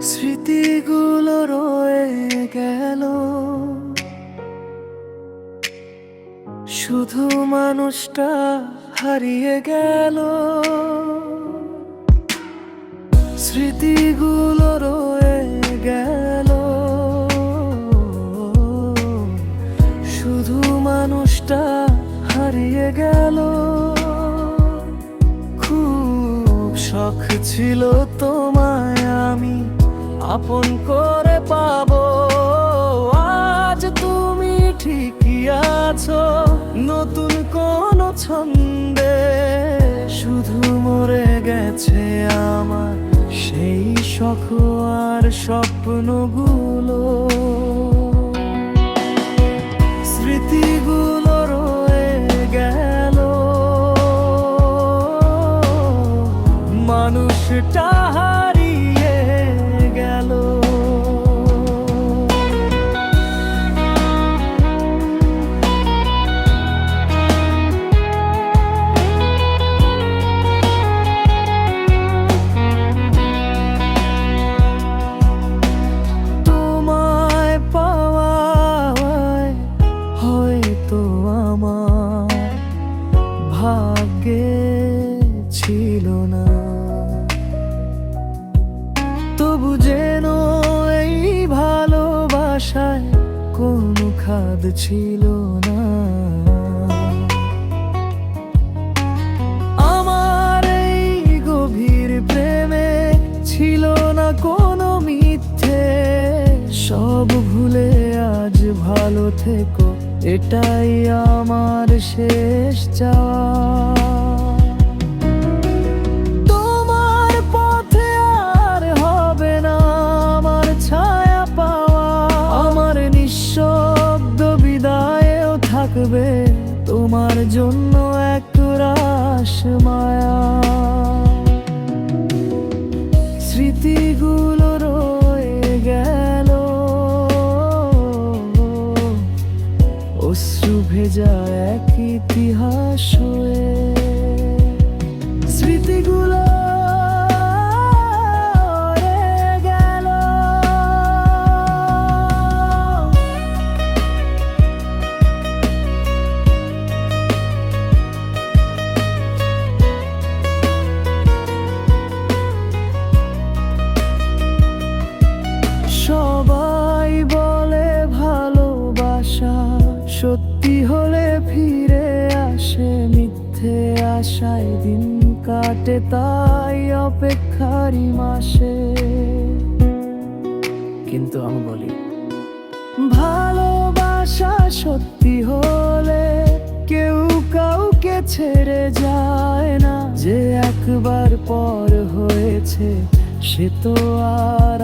স্মৃতিগুলো রয়ে গেল, শুধু মানুষটা হারিয়ে গেল। স্মৃতিগুলো রয়ে গেল, শুধু মানুষটা হারিয়ে গেল। খুব শখ ছিল তোমায় আমি আপন করে পাবো, আজ তুমি ঠিকই আছো নতুন কোন ছন্দে। শুধু মরে গেছে আমার সেই শখ আর স্বপ্নগুলো। স্মৃতিগুলো রয়ে গেল, মানুষটা হারিয়ে গেল। তোমায় পাওয়ায় হয়তো আমার ভাগ্যে ছিল না, তবু যেন এই ভালোবাসায় কোনো খাদ ছিল না। আমার এই গভীর প্রেমে ছিল না কোনো মিথ্যে, সব ভুলে আজ ভালো থেকো এটাই আমার শেষ চাওয়া। তোমার পথে আর হবে না আমার ছায়া পাওয়া, আমার নিঃশব্দ বিদায়েও থাকবে তোমার জন্য একরাশ মায়া। স্মৃতিগুলো রয়ে গেল, অশ্রু ভেজা এক ইতিহাস হয়ে। স্মৃতিগুলো রয়ে গেল, সবাই বলে ভালোবাসা সত্যি হলে ফিরে আসে, মিথ্যে আশায় দিন কাটে তাই অপেক্ষারই মাসে। কিন্তু আমি বলি ভালোবাসা সত্যি হলে কেউ কাউকে ছেড়ে যায় না, যে একবার পর হয়েছে সে তো আর